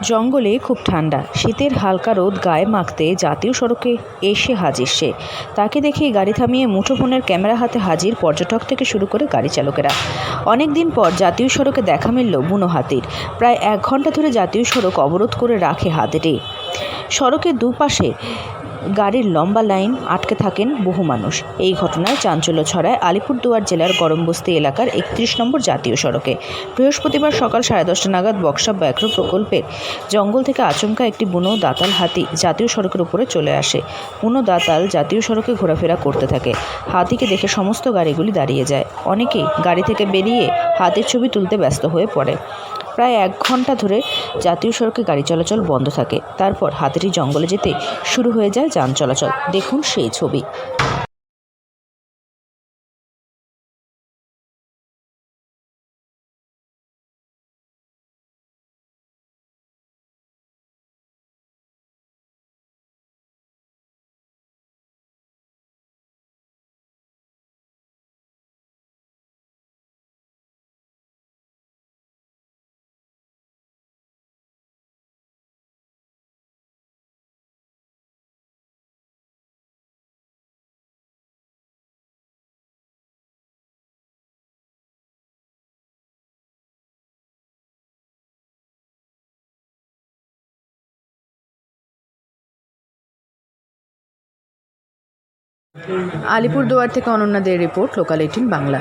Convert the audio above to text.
জঙ্গলে খুব ঠান্ডা, শীতের হালকা রোদ গায়ে মাখতে জাতীয় সড়কে এসে হাজির সে। তাকে দেখেই গাড়ি থামিয়ে মুঠোফোনের ক্যামেরা হাতে হাজির পর্যটক থেকে শুরু করে গাড়ি চালকেরা। অনেক দিন পর জাতীয় সড়কে দেখা মিলল বুনো হাতির। প্রায় 1 ঘন্টা ধরে জাতীয় সড়ক অবরোধ করে রাখে হাতিটি। সড়কের দুপাশে গাড়ির লম্বা লাইন আটকে থাকেন বহু মানুষ। এই ঘটনায় চাঞ্চল্য ছড়ায় আলিপুরদুয়ার জেলার গরমবস্তি এলাকার 31 নম্বর জাতীয় সড়কে। বৃহস্পতিবার সকাল 10:30 নাগাদ বক্সা ব্যাঘ্র প্রকল্পের জঙ্গল থেকে আচমকা একটি বুনো দাঁতাল হাতি জাতীয় সড়কের উপরে চলে আসে। বুনো দাঁতাল জাতীয় সড়কে ঘোরাফেরা করতে থাকে। হাতিকে দেখে সমস্ত গাড়িগুলি দাঁড়িয়ে যায়। অনেকেই গাড়ি থেকে বেরিয়ে হাতির ছবি তুলতে ব্যস্ত হয়ে পড়ে। প্রায় 1 ঘন্টা ধরে জাতীয় সড়কে গাড়ি চলাচল বন্ধ থাকে। তারপর হাতিটি জঙ্গলে যেতে শুরু হয়ে যায় যান চলাচল। দেখুন সেই ছবি। আলিপুরদুয়ার থেকে অনন্যা দের রিপোর্ট, লোকাল 18 বাংলা।